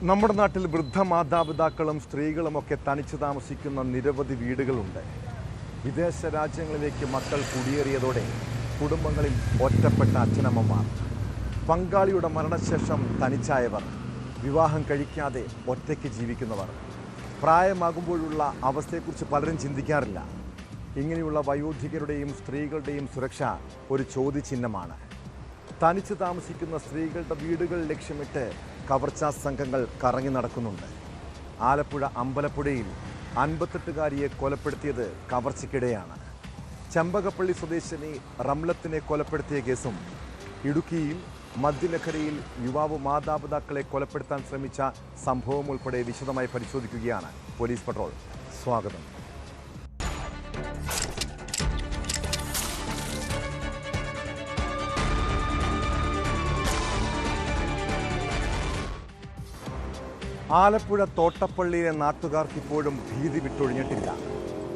നമ്മുടെ നാട്ടിൽ വൃദ്ധ മാതാപിതാക്കളും സ്ത്രീകളുമൊക്കെ തനിച്ച് താമസിക്കുന്ന നിരവധി വീടുകളുണ്ട്. വിദേശ രാജ്യങ്ങളിലേക്ക് മക്കൾ കുടിയേറിയതോടെ കുടുംബങ്ങളിൽ ഒറ്റപ്പെട്ട അച്ഛനമ്മമാർ, പങ്കാളിയുടെ മരണശേഷം തനിച്ചായവർ, വിവാഹം കഴിക്കാതെ ഒറ്റയ്ക്ക് ജീവിക്കുന്നവർ, പ്രായമാകുമ്പോഴുള്ള അവസ്ഥയെക്കുറിച്ച് പലരും ചിന്തിക്കാറില്ല. ഇങ്ങനെയുള്ള വയോധികരുടെയും സ്ത്രീകളുടെയും സുരക്ഷ ഒരു ചോദ്യചിഹ്നമാണ്. തനിച്ച് താമസിക്കുന്ന സ്ത്രീകളുടെ വീടുകൾ ലക്ഷ്യമിട്ട് കവർച്ചാ സംഘങ്ങൾ കറങ്ങി നടക്കുന്നുണ്ട്. ആലപ്പുഴ അമ്പലപ്പുഴയിൽ 58-കാരിയെ കൊലപ്പെടുത്തിയത് കവർച്ചയ്ക്കിടെയാണ്. ചെമ്പകപ്പള്ളി സ്വദേശിനി റംലത്തിനെ കൊലപ്പെടുത്തിയ കേസും, ഇടുക്കിയിൽ മദ്യലഹരിയിൽ യുവാവ് മാതാപിതാക്കളെ കൊലപ്പെടുത്താൻ ശ്രമിച്ച സംഭവം ഉൾപ്പെടെ വിശദമായി പരിശോധിക്കുകയാണ് പോലീസ് പട്രോൾ. സ്വാഗതം. ആലപ്പുഴ തോട്ടപ്പള്ളിയിലെ നാട്ടുകാർക്ക് ഇപ്പോഴും ഭീതി വിട്ടൊഴിഞ്ഞിട്ടില്ല.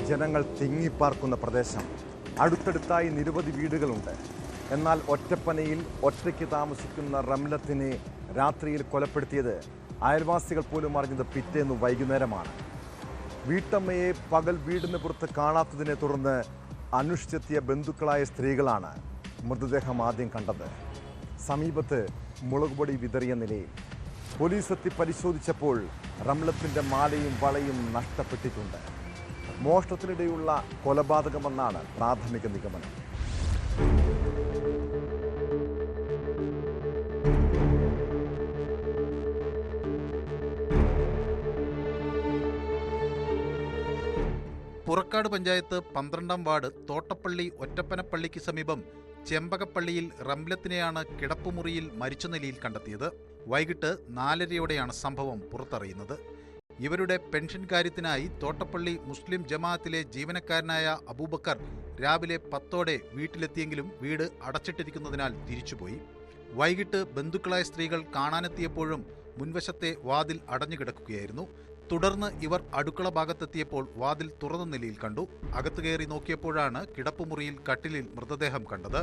ജനങ്ങൾ തിങ്ങിപ്പാർക്കുന്ന പ്രദേശം. അടുത്തടുത്തായി നിരവധി വീടുകളുണ്ട്. എന്നാൽ ഒറ്റപ്പനയിൽ ഒറ്റയ്ക്ക് താമസിക്കുന്ന റംലത്തിനെ രാത്രിയിൽ കൊലപ്പെടുത്തിയത് അയൽവാസികൾ പോലും അറിഞ്ഞത് പിറ്റേന്ന് വൈകുന്നേരമാണ്. വീട്ടമ്മയെ പകൽ വീടിന് പുറത്ത് കാണാത്തതിനെ തുടർന്ന് അന്വേഷിച്ചെത്തിയ ബന്ധുക്കളായ സ്ത്രീകളാണ് മൃതദേഹം ആദ്യം കണ്ടത്. സമീപത്ത് മുളകുപൊടി വിതറിയ നിലയിൽ. പോലീസ് എത്തി പരിശോധിച്ചപ്പോൾ റംലത്തിൻ്റെ മാലയും വളയും നഷ്ടപ്പെട്ടിട്ടുണ്ട്. മോഷണത്തിനിടെയുള്ള കൊലപാതകമെന്നാണ് പ്രാഥമിക നിഗമനം. പുറക്കാട് പഞ്ചായത്ത് 12-ാം വാർഡ് തോട്ടപ്പള്ളി ഒറ്റപ്പനപ്പള്ളിക്ക് സമീപം ചെമ്പകപ്പള്ളിയിൽ റംലത്തിനെയാണ് കിടപ്പുമുറിയിൽ മരിച്ച നിലയിൽ കണ്ടെത്തിയത്. വൈകിട്ട് 4:30യോടെയാണ് സംഭവം പുറത്തറിയുന്നത്. ഇവരുടെ പെൻഷൻ കാര്യത്തിനായി തോട്ടപ്പള്ളി മുസ്ലിം ജമാഅത്തിലെ ജീവനക്കാരനായ അബൂബക്കർ രാവിലെ 10ഓടെ വീട്ടിലെത്തിയെങ്കിലും വീട് അടച്ചിട്ടിരിക്കുന്നതിനാൽ തിരിച്ചുപോയി. വൈകിട്ട് ബന്ധുക്കളായ സ്ത്രീകൾ കാണാനെത്തിയപ്പോഴും മുൻവശത്തെ വാതിൽ അടഞ്ഞുകിടക്കുകയായിരുന്നു. തുടർന്ന് ഇവർ അടുക്കള ഭാഗത്തെത്തിയപ്പോൾ വാതിൽ തുറന്ന നിലയിൽ കണ്ടു. അകത്ത് കയറി നോക്കിയപ്പോഴാണ് കിടപ്പുമുറിയിൽ കട്ടിലിൽ മൃതദേഹം കണ്ടത്.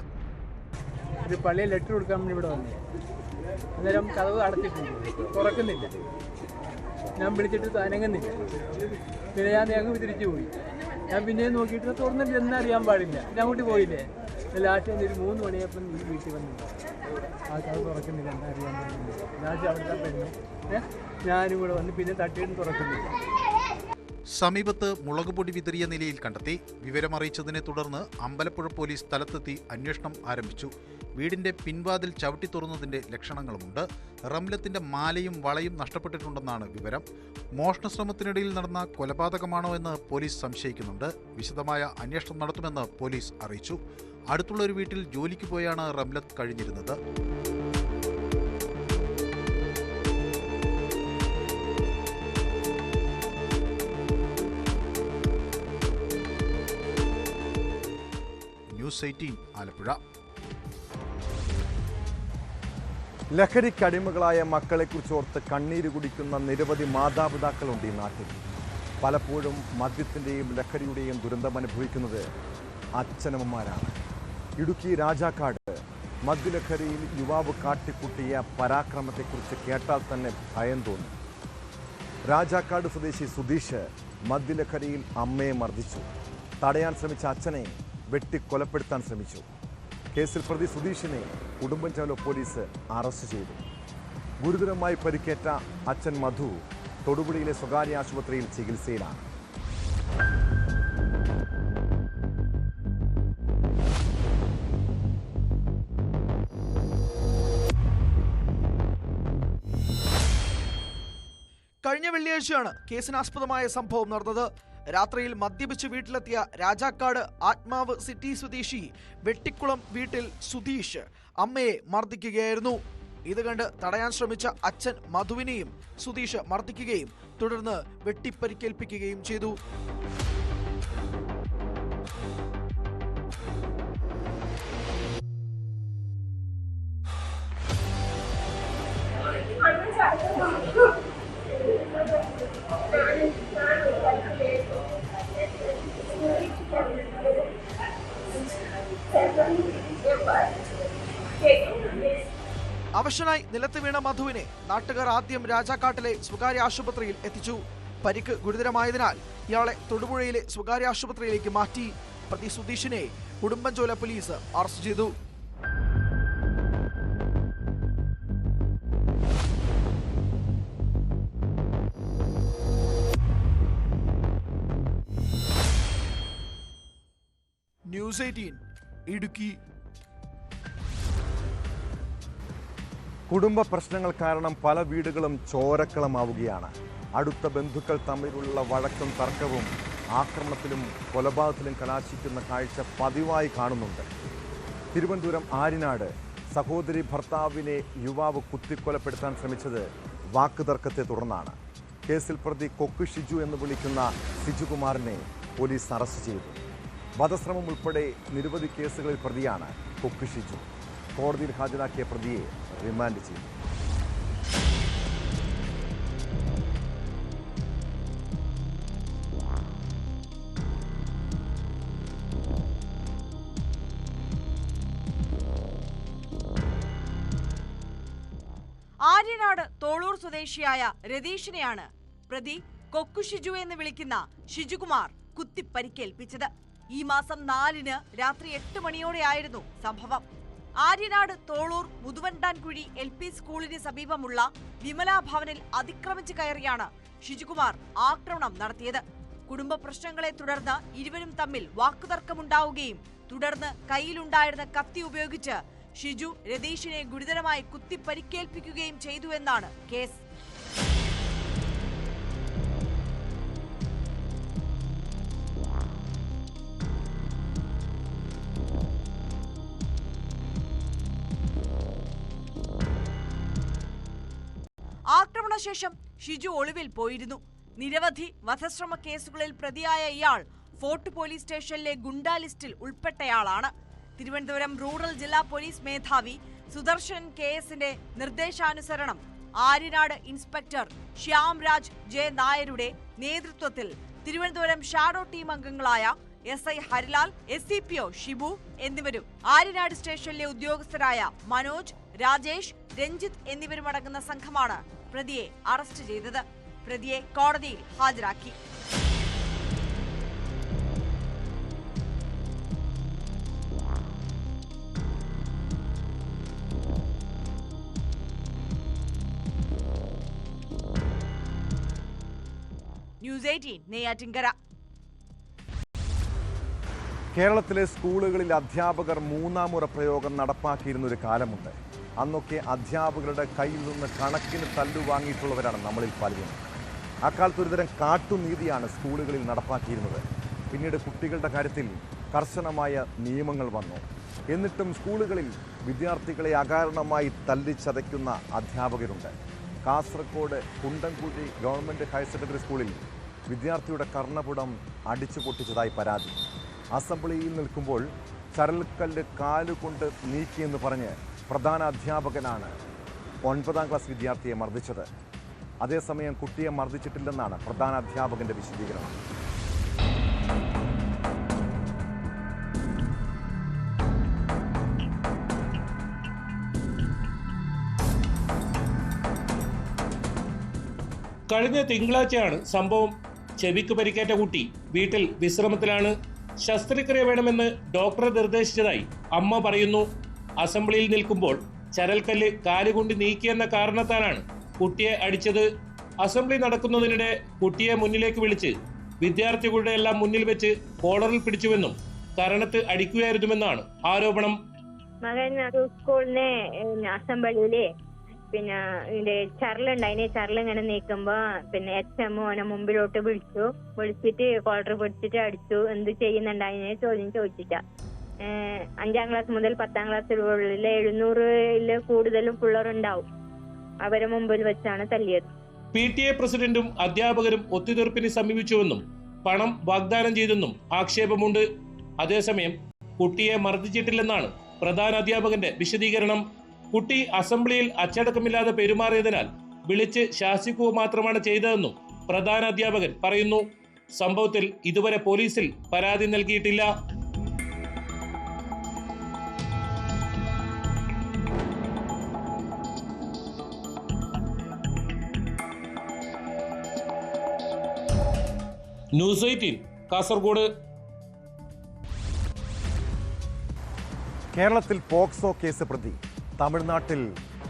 ഒരു പള്ളിയിൽ ലെറ്റർ കൊടുക്കാൻ വേണ്ടി ഇവിടെ വന്നു. അന്നേരം കതവ് അടച്ചിട്ടുണ്ട്, തുറക്കുന്നില്ല. ഞാൻ വിളിച്ചിട്ട് അനങ്ങുന്നില്ല. പിന്നെ ഞാൻ ഞങ്ങൾ തിരിച്ചു പോയി. ഞാൻ പിന്നെയും നോക്കിയിട്ട് തുറന്നിട്ട് എന്നറിയാൻ പാടില്ല. ഞാൻ അങ്ങോട്ട് പോയില്ലേ. ലാസ്റ്റ് ഒരു 3 മണിയപ്പം ഈ വീട്ടിൽ വന്നു. ആ കഥ തുറക്കുന്നില്ല, എന്താ അറിയാൻ പാടില്ല. ലാസ്റ്റ് അവിടുത്തെ പെണ്ണും ഞാനും കൂടെ വന്ന് പിന്നെ തട്ടിയിട്ട് തുറക്കുന്നില്ല. സമീപത്ത് മുളകുപൊടി വിതറിയ നിലയിൽ കണ്ടെത്തി. വിവരമറിയിച്ചതിനെ തുടർന്ന് അമ്പലപ്പുഴ പോലീസ് സ്ഥലത്തെത്തി അന്വേഷണം ആരംഭിച്ചു. വീടിന്റെ പിൻവാതിൽ ചവിട്ടി തുറന്നതിന്റെ ലക്ഷണങ്ങളുമുണ്ട്. റംലത്തിന്റെ മാലയും വളയും നഷ്ടപ്പെട്ടിട്ടുണ്ടെന്നാണ് വിവരം. മോഷണശ്രമത്തിനിടയിൽ നടന്ന കൊലപാതകമാണോ എന്ന് പോലീസ് സംശയിക്കുന്നുണ്ട്. വിശദമായ അന്വേഷണം നടത്തുമെന്ന് പോലീസ് അറിയിച്ചു. അടുത്തുള്ള ഒരു വീട്ടിൽ ജോലിക്ക് പോയാണ് റംലത്ത് കഴിഞ്ഞിരുന്നത്. ന്യൂസ് 18 ആലപ്പുഴ. ലഹരിക്കടിമകളായ മക്കളെക്കുറിച്ച് ഓർത്ത് കണ്ണീര് കുടിക്കുന്ന നിരവധി മാതാപിതാക്കളുണ്ട് ഈ നാട്ടിൽ. പലപ്പോഴും മദ്യത്തിൻ്റെയും ലഹരിയുടെയും ദുരന്തമനുഭവിക്കുന്നത് അച്ഛനമ്മമാരാണ്. ഇടുക്കി രാജാക്കാട് മദ്യലഹരിയിൽ യുവാവ് കാട്ടിക്കൂട്ടിയ പരാക്രമത്തെക്കുറിച്ച് കേട്ടാൽ തന്നെ ഭയം തോന്നും. രാജാക്കാട് സ്വദേശി സുധീഷ് മദ്യലഹരിയിൽ അമ്മയെ മർദ്ദിച്ചു. തടയാൻ ശ്രമിച്ച അച്ഛനെ വെട്ടിക്കൊലപ്പെടുത്താൻ ശ്രമിച്ചു. കേസിൽ പ്രതി സുധീഷിനെ ഉടുമ്പൻചോല പോലീസ് അറസ്റ്റ് ചെയ്തു. ഗുരുതരമായി പരിക്കേറ്റ അച്ഛൻ മധു തൊടുപുഴയിലെ സ്വകാര്യ ആശുപത്രിയിൽ ചികിത്സയിലാണ്. കഴിഞ്ഞ വെള്ളിയാഴ്ചയാണ് കേസിനാസ്പദമായ സംഭവം നടന്നത്. രാത്രിയിൽ മദ്യപിച്ച് വീട്ടിലെത്തിയ രാജാക്കാട് ആത്മാവ് സിറ്റി സ്വദേശി വെട്ടിക്കുളം വീട്ടിൽ സുധീഷ് അമ്മയെ മർദ്ദിക്കുകയായിരുന്നു. ഇത് കണ്ട് തടയാൻ ശ്രമിച്ച അച്ഛൻ മധുവിനെയും സുധീഷ് മർദ്ദിക്കുകയും തുടർന്ന് വെട്ടിപ്പരിക്കേൽപ്പിക്കുകയും ചെയ്തു. അവശനായി നിലത്ത് വീണ മധുവിനെ നാട്ടുകാർ ആദ്യം രാജാക്കാട്ടിലെ സ്വകാര്യ ആശുപത്രിയിൽ എത്തിച്ചു. പരിക്ക് ഗുരുതരമായതിനാൽ ഇയാളെ തൊടുപുഴയിലെ സ്വകാര്യ ആശുപത്രിയിലേക്ക് മാറ്റി. പ്രതി സുധീഷിനെ ഉടുമ്പൻചോല പോലീസ് അറസ്റ്റ് ചെയ്തു. ന്യൂസ് 18 ഇടുക്കി. കുടുംബ പ്രശ്നങ്ങൾ കാരണം പല വീടുകളും ചോരക്കളമാവുകയാണ്. അടുത്ത ബന്ധുക്കൾ തമ്മിലുള്ള വഴക്കും തർക്കവും ആക്രമണത്തിലും കൊലപാതകത്തിലും കലാശിക്കുന്ന കാഴ്ച പതിവായി കാണുന്നുണ്ട്. തിരുവനന്തപുരം ആര്യനാട് സഹോദരി ഭർത്താവിനെ യുവാവ് കുത്തിക്കൊലപ്പെടുത്താൻ ശ്രമിച്ചത് വാക്കുതർക്കത്തെ തുടർന്നാണ്. കേസിൽ പ്രതി കൊക്ക് ഷിജു എന്ന് വിളിക്കുന്ന സിജുകുമാറിനെ പോലീസ് അറസ്റ്റ് ചെയ്തു. വധശ്രമം ഉൾപ്പെടെ നിരവധി കേസുകളിൽ പ്രതിയാണ് കൊക്ക് ഷിജു. കോടതിയിൽ ഹാജരാക്കിയ പ്രതിയെ റിമാൻഡ് ചെയ്തു. ആര്യനാട് തോളൂർ സ്വദേശിയായ രതീഷിനെയാണ് പ്രതി കൊക്കു ഷിജു എന്ന് വിളിക്കുന്ന ഷിജുകുമാർ കുത്തിപ്പരിക്കേൽപ്പിച്ചത്. ഈ മാസം 4-ന് രാത്രി 8 മണിയോടെയായിരുന്നു സംഭവം. ആര്യനാട് തോളൂർ മുതുവണ്ടാൻകുഴി LP സ്കൂളിന് സമീപമുള്ള വിമലാ ഭവനിൽ അതിക്രമിച്ചു കയറിയാണ് ഷിജുകുമാർ ആക്രമണം നടത്തിയത്. കുടുംബ പ്രശ്നങ്ങളെ തുടർന്ന് ഇരുവരും തമ്മിൽ വാക്കുതർക്കമുണ്ടാവുകയും തുടർന്ന് കയ്യിലുണ്ടായിരുന്ന കത്തി ഉപയോഗിച്ച് ഷിജു രതീഷിനെ ഗുരുതരമായി കുത്തിപ്പരിക്കേൽപ്പിക്കുകയും ചെയ്തുവെന്നാണ് കേസ്. ആക്രമണശേഷം ഷിജു ഒളിവിൽ പോയിരുന്നു. നിരവധി വധശ്രമ കേസുകളിൽ പ്രതിയായ ഇയാൾ ഫോർട്ട് പോലീസ് സ്റ്റേഷനിലെ ഗുണ്ടാ ലിസ്റ്റിൽ ഉൾപ്പെട്ടയാളാണ്. തിരുവനന്തപുരം റൂറൽ ജില്ലാ പോലീസ് മേധാവി സുദർശൻ KSന്റെ നിർദ്ദേശാനുസരണം ആര്യനാട് ഇൻസ്പെക്ടർ ശ്യാം രാജ് J നായരുടെ നേതൃത്വത്തിൽ തിരുവനന്തപുരം ഷാഡോ ടീം അംഗങ്ങളായ SI ഹരിലാൽ, SCPO ഷിബു എന്നിവരും ആര്യനാട് സ്റ്റേഷനിലെ ഉദ്യോഗസ്ഥരായ മനോജ്, രാജേഷ്, രഞ്ജിത്ത് എന്നിവരുമടങ്ങുന്ന സംഘമാണ് പ്രതിയെ അറസ്റ്റ് ചെയ്തത്. പ്രതിയെ കോടതിയിൽ ഹാജരാക്കി. ന്യൂസ് 18 നെയ്യാറ്റിൻകര. കേരളത്തിലെ സ്കൂളുകളിൽ അധ്യാപകർ 3-ാം മുറ പ്രയോഗം നടപ്പാക്കിയിരുന്ന ഒരു കാലമുണ്ട്. അന്നൊക്കെ അധ്യാപകരുടെ കയ്യിൽ നിന്ന് കണക്കിന് തല്ലു വാങ്ങിയിട്ടുള്ളവരാണ് നമ്മളിൽ പലരും. അക്കാലത്ത് ഒരുതരം കാട്ടുനീതിയാണ് സ്കൂളുകളിൽ നടപ്പാക്കിയിരുന്നത്. പിന്നീട് കുട്ടികളുടെ കാര്യത്തിൽ കർശനമായ നിയമങ്ങൾ വന്നു. എന്നിട്ടും സ്കൂളുകളിൽ വിദ്യാർത്ഥികളെ അകാരണമായി തല്ലിച്ചതയ്ക്കുന്ന അധ്യാപകരുണ്ട്. കാസർഗോഡ് കുണ്ടൻകുഴി ഗവൺമെൻറ് ഹയർ സെക്കൻഡറി സ്കൂളിൽ വിദ്യാർത്ഥിയുടെ കർണപുടം അടിച്ചു പൊട്ടിച്ചതായി പരാതി. അസംബ്ലിയിൽ നിൽക്കുമ്പോൾ ചരൽക്കല്ല് കാലുകൊണ്ട് നീക്കിയെന്ന് പറഞ്ഞ് പ്രധാന അധ്യാപകനാണ് 9ാം ക്ലാസ് വിദ്യാർത്ഥിയെ മർദ്ദിച്ചത്. അതേസമയം കുട്ടിയെ മർദ്ദിച്ചിട്ടില്ലെന്നാണ് പ്രധാന അധ്യാപകന്റെ വിശദീകരണം. കഴിഞ്ഞ തിങ്കളാഴ്ചയാണ് സംഭവം. ചെവിക്ക് പരിക്കേറ്റ കുട്ടി വീട്ടിൽ വിശ്രമത്തിലാണ്. ശസ്ത്രക്രിയ വേണമെന്ന് ഡോക്ടർ നിർദ്ദേശിച്ചതായി അമ്മ പറയുന്നു. അസംബ്ലിയിൽ നിൽക്കുമ്പോൾ ചരൽക്കല്ല് കാലുകൊണ്ട് നീക്കിയെന്ന കാരണത്താലാണ് കുട്ടിയെ അടിച്ചത്. അസംബ്ലി നടക്കുന്നതിനിടെ കുട്ടിയെ മുന്നിലേക്ക് വിളിച്ച് വിദ്യാർത്ഥികളുടെ എല്ലാം മുന്നിൽ വെച്ച് കോളറിൽ പിടിച്ചുവെന്നും കരണത്ത് അടിക്കുകയായിരുന്നുവെന്നാണ് ആരോപണം. മകൻ സ്കൂളിന് അസംബ്ലിയില് പിന്നെ ഇതിന്റെ ചരലുണ്ടായിന്. ചരലിങ്ങനെ നീക്കുമ്പോ പിന്നെ HM ഓനെ മുമ്പിലോട്ട് വിളിച്ചിട്ട് കോളർ പിടിച്ചിട്ട് അടിച്ചു. എന്ത് ചെയ്യുന്നുണ്ടായിനെ ചോദ്യം ചോദിച്ചിട്ടാ. 5ാം ക്ലാസ് മുതൽ 10ാം ക്ലാസ്സിലുള്ള 700 കൂടുതലും പിള്ളേരുണ്ടാവും. അവരെ മുമ്പിൽ വെച്ചാണ് തല്ലിയത്. PTA പ്രസിഡന്റും അധ്യാപകരും ഒത്തുതീർപ്പിന് സമീപിച്ചുവെന്നും പണം വാഗ്ദാനം ചെയ്തെന്നും ആക്ഷേപമുണ്ട്. അതേസമയം കുട്ടിയെ മർദ്ദിച്ചിട്ടില്ലെന്നാണ് പ്രധാന അധ്യാപകന്റെ വിശദീകരണം. കുട്ടി അസംബ്ലിയിൽ അച്ചടക്കമില്ലാതെ പെരുമാറിയതിനാൽ വിളിച്ച് ശാസിക്കുക മാത്രമാണ് ചെയ്തതെന്നും പ്രധാന അധ്യാപകൻ പറയുന്നു. സംഭവത്തിൽ ഇതുവരെ പോലീസിൽ പരാതി നൽകിയിട്ടില്ല. ന്യൂസ് 18 കാസർഗോഡ്. കേരളത്തിൽ പോക്സോ കേസ് പ്രതി, തമിഴ്നാട്ടിൽ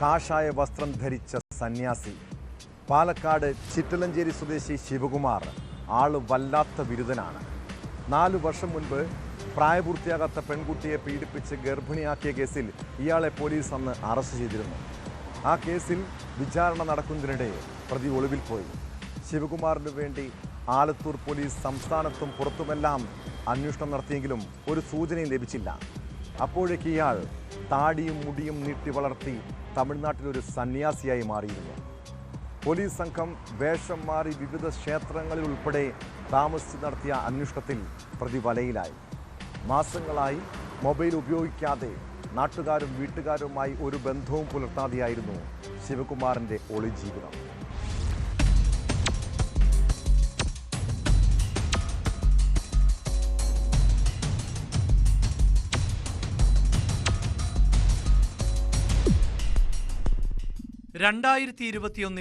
കാഷായ വസ്ത്രം ധരിച്ച സന്യാസി, പാലക്കാട് ചിറ്റലഞ്ചേരി സ്വദേശി ശിവകുമാർ ആള് വല്ലാത്ത വിരുദ്ധനാണ്. 4 വർഷം മുൻപ് പ്രായപൂർത്തിയാകാത്ത പെൺകുട്ടിയെ പീഡിപ്പിച്ച് ഗർഭിണിയാക്കിയ കേസിൽ ഇയാളെ പോലീസ് അന്ന് അറസ്റ്റ് ചെയ്തിരുന്നു. ആ കേസിൽ വിചാരണ നടക്കുന്നതിനിടെ പ്രതി ഒളിവിൽ പോയി. ശിവകുമാറിന് വേണ്ടി ആലത്തൂർ പോലീസ് സംസ്ഥാനത്തും പുറത്തുമെല്ലാം അന്വേഷണം നടത്തിയെങ്കിലും ഒരു സൂചനയും ലഭിച്ചില്ല. അപ്പോഴേക്ക് ഇയാൾ താടിയും മുടിയും നീട്ടി വളർത്തി തമിഴ്നാട്ടിലൊരു സന്യാസിയായി മാറിയിരുന്നു. പോലീസ് സംഘം വേഷം മാറി വിവിധ ക്ഷേത്രങ്ങളിൽ ഉൾപ്പെടെ താമസിച്ച് നടത്തിയ അന്വേഷണത്തിൽ പ്രതി വലയിലായി. മാസങ്ങളായി മൊബൈൽ ഉപയോഗിക്കാതെ നാട്ടുകാരും വീട്ടുകാരുമായി ഒരു ബന്ധവും പുലർത്താതെയായിരുന്നു ശിവകുമാറിൻ്റെ ഒളിജീവിതം.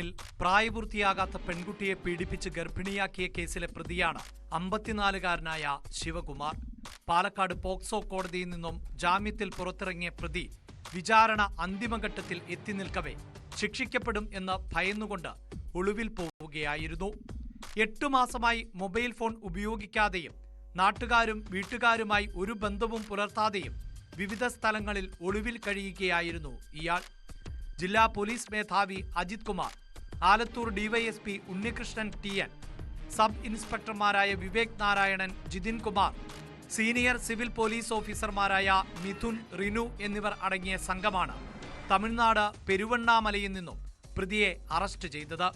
ൽ പ്രായപൂർത്തിയാകാത്ത പെൺകുട്ടിയെ പീഡിപ്പിച്ച് ഗർഭിണിയാക്കിയ കേസിലെ പ്രതിയാണ് 54-കാരനായ ശിവകുമാർ. പാലക്കാട് പോക്സോ കോടതിയിൽ നിന്നും ജാമ്യത്തിൽ പുറത്തിറങ്ങിയ പ്രതി വിചാരണ അന്തിമഘട്ടത്തിൽ എത്തി നിൽക്കവേ ശിക്ഷിക്കപ്പെടും എന്ന് ഭയന്നുകൊണ്ട് ഒളിവിൽ പോവുകയായിരുന്നു. 8 മാസമായി മൊബൈൽ ഫോൺ ഉപയോഗിക്കാതെയും നാട്ടുകാരും വീട്ടുകാരുമായി ഒരു ബന്ധവും പുലർത്താതെയും വിവിധ സ്ഥലങ്ങളിൽ ഒളിവിൽ കഴിയുകയായിരുന്നു ഇയാൾ. ജില്ലാ പോലീസ് മേധാവി Ajith Kumar, Alathur DYSP Unnikrishnan T N, sub ഇൻസ്പെക്ടർമാരായ Vivek Narayanan, Jithin Kumar, senior civil police ഓഫീസർമാരായ മിഥുൻ, റിനു എന്നിവർ അടങ്ങിയ സംഘമാണ് തമിഴ്നാട് പെരുവണ്ണാമലയിൽ നിന്നും പ്രതിയെ അറസ്റ്റ് ചെയ്തത്.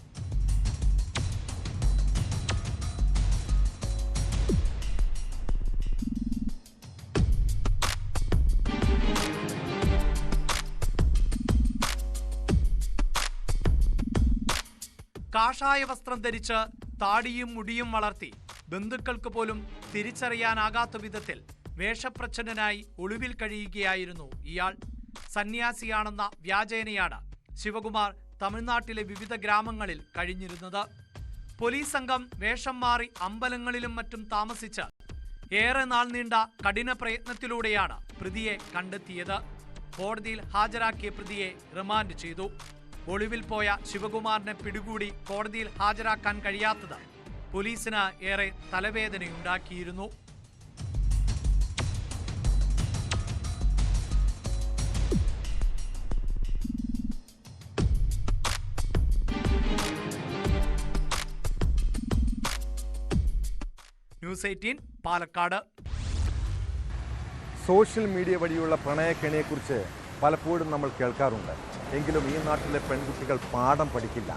കാഷായ വസ്ത്രം ധരിച്ച് താടിയും മുടിയും വളർത്തി ബന്ധുക്കൾക്ക് പോലും തിരിച്ചറിയാനാകാത്ത വിധത്തിൽ വേഷപ്രച്ഛന്നനായി ഒളിവിൽ കഴിയുകയായിരുന്നു ഇയാൾ. സന്യാസിയാണെന്ന വ്യാജേനയാണ് ശിവകുമാർ തമിഴ്നാട്ടിലെ വിവിധ ഗ്രാമങ്ങളിൽ കഴിഞ്ഞിരുന്നത്. പോലീസ് സംഘം വേഷം മാറി അമ്പലങ്ങളിലും മറ്റും താമസിച്ച് ഏറെ നാൾ നീണ്ട കഠിന പ്രയത്നത്തിലൂടെയാണ് പ്രതിയെ കണ്ടെത്തിയത്. കോടതിയിൽ ഹാജരാക്കിയ പ്രതിയെ റിമാൻഡ് ചെയ്തു. ഒളിവിൽ പോയ ശിവകുമാറിനെ പിടികൂടി കോടതിയിൽ ഹാജരാക്കാൻ കഴിയാത്തത് പോലീസിന് ഏറെ തലവേദനയുണ്ടാക്കിയിരുന്നു. ന്യൂസ് 18 പാലക്കാട്. സോഷ്യൽ മീഡിയ വഴിയുള്ള പ്രണയക്കെണിയെക്കുറിച്ച് പലപ്പോഴും നമ്മൾ കേൾക്കാറുണ്ട്. എങ്കിലും ഈ നാട്ടിലെ പെൺകുട്ടികൾ പാഠം പഠിക്കില്ല.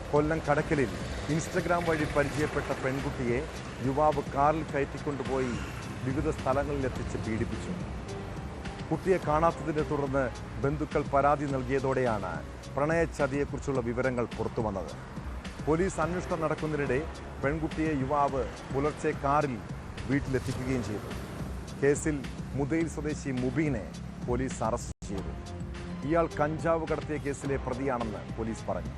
കൊല്ലം കടക്കലിൽ ഇൻസ്റ്റഗ്രാം വഴി പരിചയപ്പെട്ട പെൺകുട്ടിയെ യുവാവ് കാറിൽ കയറ്റിക്കൊണ്ടുപോയി വിവിധ സ്ഥലങ്ങളിലെത്തിച്ച് പീഡിപ്പിച്ചു. കുട്ടിയെ കാണാത്തതിനെ തുടർന്ന് ബന്ധുക്കൾ പരാതി നൽകിയതോടെയാണ് പ്രണയച്ചതിയെക്കുറിച്ചുള്ള വിവരങ്ങൾ പുറത്തുവന്നത്. പോലീസ് അന്വേഷണം നടക്കുന്നതിനിടെ പെൺകുട്ടിയെ യുവാവ് പുലർച്ചെ കാറിൽ വീട്ടിലെത്തിക്കുകയും ചെയ്തു. കേസിൽ മുതയിൽ സ്വദേശി മുബീനെ പോലീസ് അറസ്റ്റ് ചെയ്തു. ഇയാൾ കഞ്ചാവ് കടത്തിയ കേസിലെ പ്രതിയാണെന്ന് പോലീസ് പറഞ്ഞു.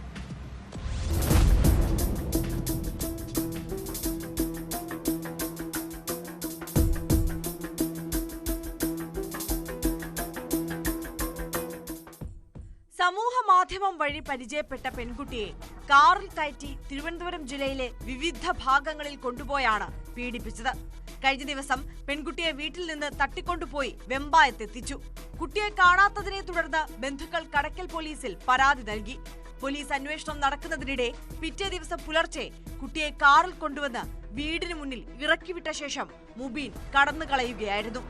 സമൂഹ മാധ്യമം വഴി പരിചയപ്പെട്ട പെൺകുട്ടിയെ കാറിൽ കയറ്റി തിരുവനന്തപുരം ജില്ലയിലെ വിവിധ ഭാഗങ്ങളിൽ കൊണ്ടുപോയാണ് പീഡിപ്പിച്ചത്. കഴിഞ്ഞ ദിവസം പെൺകുട്ടിയെ വീട്ടിൽ നിന്ന് തട്ടിക്കൊണ്ടുപോയി വെമ്പായത്തെത്തിച്ചു. കുട്ടിയെ കാണാത്തതിനെ തുടർന്ന് ബന്ധുക്കൾ കടക്കൽ പോലീസിൽ പരാതി നൽകി. പോലീസ് അന്വേഷണം നടക്കുന്നതിനിടെ പിറ്റേ ദിവസം പുലർച്ചെ കുട്ടിയെ കാറിൽ കൊണ്ടുവന്ന് വീടിന് മുന്നിൽ ഇറക്കിവിട്ട ശേഷം മുബീൻ കടന്നു കളയുകയായിരുന്നു.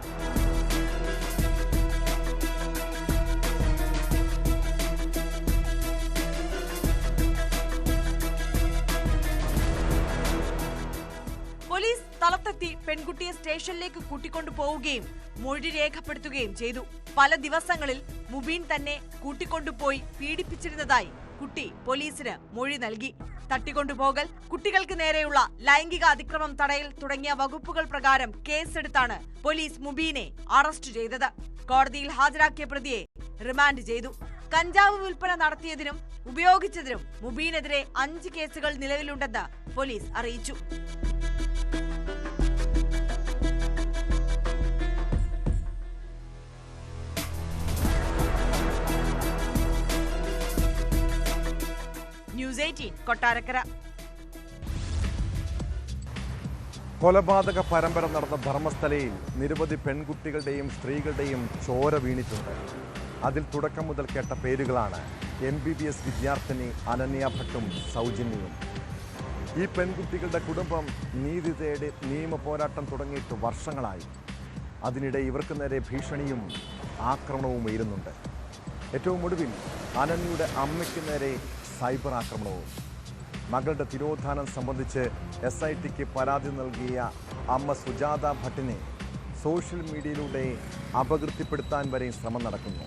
പോലീസ് സ്ഥലത്തെത്തി പെൺകുട്ടിയെ സ്റ്റേഷനിലേക്ക് കൂട്ടിക്കൊണ്ടു പോവുകയും മൊഴി രേഖപ്പെടുത്തുകയും ചെയ്തു. പല ദിവസങ്ങളിൽ മുബീൻ തന്നെ കൂട്ടിക്കൊണ്ടുപോയി പീഡിപ്പിച്ചിരുന്നതായി കുട്ടി പോലീസിന് മൊഴി നൽകി. തട്ടിക്കൊണ്ടുപോകൽ, കുട്ടികൾക്ക് നേരെയുള്ള ലൈംഗിക അതിക്രമം തടയൽ തുടങ്ങിയ വകുപ്പുകൾ പ്രകാരം കേസെടുത്താണ് പോലീസ് മുബീനെ അറസ്റ്റ് ചെയ്തത്. കോടതിയിൽ ഹാജരാക്കിയ പ്രതിയെ റിമാൻഡ് ചെയ്തു. കഞ്ചാവ് വിൽപ്പന നടത്തിയതിനും ഉപയോഗിച്ചതിനും മുബീനെതിരെ 5 കേസുകൾ നിലവിലുണ്ടെന്ന് പോലീസ് അറിയിച്ചു. ന്യൂസ് 18 കൊട്ടാരക്കര. കൊലപാതക പരമ്പര നടന്ന ധർമ്മസ്ഥലയിൽ നിരവധി പെൺകുട്ടികളുടെയും സ്ത്രീകളുടെയും ചോര വീണിട്ടുണ്ട്. അതിൽ തുടക്കം മുതൽ കേട്ട പേരുകളാണ് MBBS വിദ്യാർത്ഥിനി അനന്യ ഭട്ടും സൗജന്യയും. ഈ പെൺകുട്ടികളുടെ കുടുംബം നീതി തേടി നിയമ പോരാട്ടം തുടങ്ങിയിട്ട് വർഷങ്ങളായി. അതിനിടെ ഇവർക്ക് നേരെ ഭീഷണിയും ആക്രമണവും ഉയരുന്നുണ്ട്. ഏറ്റവും ഒടുവിൽ അനന്യയുടെ അമ്മയ്ക്ക് നേരെ സൈബർ ആക്രമണവും. മകളുടെ തിരോധാനം സംബന്ധിച്ച് SITക്ക് പരാതി നൽകിയ അമ്മ സുജാത ഭട്ടിനെ സോഷ്യൽ മീഡിയയിലൂടെ അപകീർത്തിപ്പെടുത്താൻ വരെ ശ്രമം നടക്കുന്നു.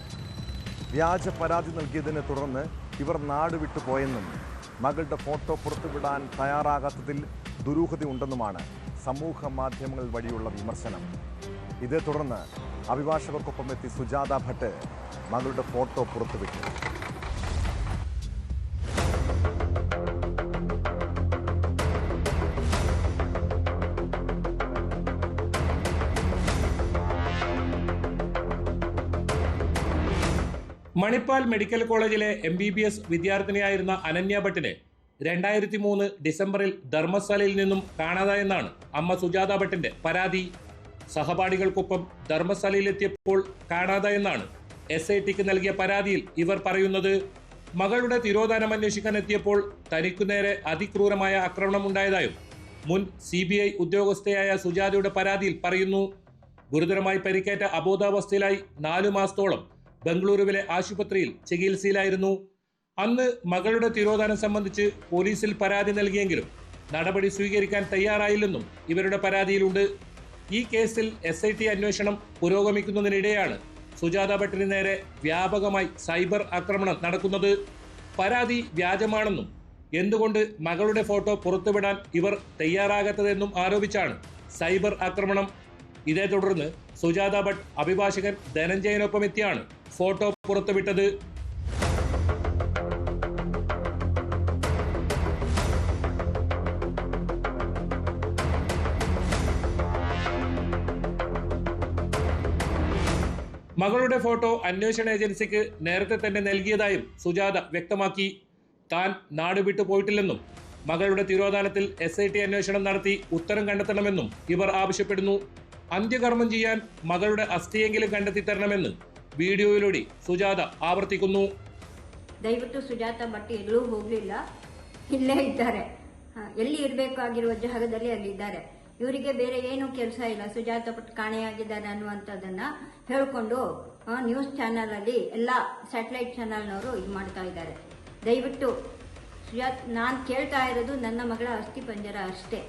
വ്യാജ പരാതി നൽകിയതിനെ തുടർന്ന് ഇവർ നാടുവിട്ടു പോയെന്നും മകളുടെ ഫോട്ടോ പുറത്തുവിടാൻ തയ്യാറാകാത്തതിൽ ദുരൂഹതയുണ്ടെന്നുമാണ് സമൂഹ മാധ്യമങ്ങൾ വഴിയുള്ള വിമർശനം. ഇതേ തുടർന്ന് അഭിഭാഷകർക്കൊപ്പം എത്തി സുജാത ഭട്ട് മകളുടെ ഫോട്ടോ പുറത്തുവിട്ടു. മണിപ്പാൽ മെഡിക്കൽ കോളേജിലെ MBBS വിദ്യാർത്ഥിനിയായിരുന്ന അനന്യ ഭട്ടിനെ 2003 ഡിസംബറിൽ ധർമ്മസ്ഥലയിൽ നിന്നും കാണാതായെന്നാണ് അമ്മ സുജാത ഭട്ടിന്റെ പരാതി. സഹപാഠികൾക്കൊപ്പം ധർമ്മസ്ഥലയിലെത്തിയപ്പോൾ കാണാതായെന്നാണ് SITക്ക് നൽകിയ പരാതിയിൽ ഇവർ പറയുന്നത്. മകളുടെ തിരോധാനം അന്വേഷിക്കാൻ എത്തിയപ്പോൾ തനിക്കു നേരെ അതിക്രൂരമായ ആക്രമണം ഉണ്ടായതായും മുൻ CBI ഉദ്യോഗസ്ഥയായ സുജാതയുടെ പരാതിയിൽ പറയുന്നു. ഗുരുതരമായി പരിക്കേറ്റ അബോധാവസ്ഥയിലായി 4 മാസത്തോളം ബംഗളൂരുവിലെ ആശുപത്രിയിൽ ചികിത്സയിലായിരുന്നു. അന്ന് മകളുടെ തിരോധാനം സംബന്ധിച്ച് പോലീസിൽ പരാതി നൽകിയെങ്കിലും നടപടി സ്വീകരിക്കാൻ തയ്യാറായില്ലെന്നും ഇവരുടെ പരാതിയിലുണ്ട്. ഈ കേസിൽ SIT അന്വേഷണം പുരോഗമിക്കുന്നതിനിടെയാണ് സുജാത ഭട്ടിന് നേരെ വ്യാപകമായി സൈബർ ആക്രമണം നടക്കുന്നത്. പരാതി വ്യാജമാണെന്നും എന്തുകൊണ്ട് മകളുടെ ഫോട്ടോ പുറത്തുവിടാൻ ഇവർ തയ്യാറാകാത്തതെന്നും ആരോപിച്ചാണ് സൈബർ ആക്രമണം. ഇതേ തുടർന്ന് സുജാത ഭട്ട് അഭിഭാഷകൻ ധനഞ്ജയനൊപ്പം എത്തിയാണ് ഫോട്ടോ പുറത്തുവിട്ടത്. മകളുടെ ഫോട്ടോ അന്വേഷണ ഏജൻസിക്ക് നേരത്തെ തന്നെ നൽകിയതായും സുജാത വ്യക്തമാക്കി. താൻ നാട് വിട്ടു പോയിട്ടില്ലെന്നും മകളുടെ തിരോധാനത്തിൽ SIT അന്വേഷണം നടത്തി ഉത്തരം കണ്ടെത്തണമെന്നും ഇവർ ആവശ്യപ്പെടുന്നു. അന്ത്യകർമ്മം ചെയ്യാൻ മകളുടെ അസ്ഥിയെങ്കിലും കണ്ടെത്തി തരണമെന്ന് വീഡിയോയിലൂടെ സുജാത ആവർത്തിക്കുന്നു. ದಯವಿಟ್ಟು ಸುಜಾತ ಭಟ್ ಎಲ್ಲೂ ಹೋಗಲಿಲ್ಲ, ಇಲ್ಲೇ ಇದ್ದಾರೆ. ಎಲ್ಲಿ ಇರಬೇಕಾಗಿರುವ ಜಾಗದಲ್ಲಿ ಅಲ್ಲಿದ್ದಾರೆ. ಇವರಿಗೆ ಬೇರೆ ಏನು ಕೆಲಸ ಇಲ್ಲ. ಸುಜಾತ ಭಟ್ ಕಾಣೆಯಾಗಿದ್ದಾರೆ ಅನ್ನುವಂಥದ್ದನ್ನ ಹೇಳ್ಕೊಂಡು ನ್ಯೂಸ್ ಚಾನಲ್ ಅಲ್ಲಿ ಎಲ್ಲ ಸ್ಯಾಟಲೈಟ್ ಚಾನಲ್ನವರು ಇದು ಮಾಡ್ತಾ ಇದ್ದಾರೆ. ದಯವಿಟ್ಟು ನಾನು ಕೇಳ್ತಾ ಇರೋದು ನನ್ನ ಮಗಳ ಅಸ್ಥಿ ಪಂಜರ ಅಷ್ಟೇ.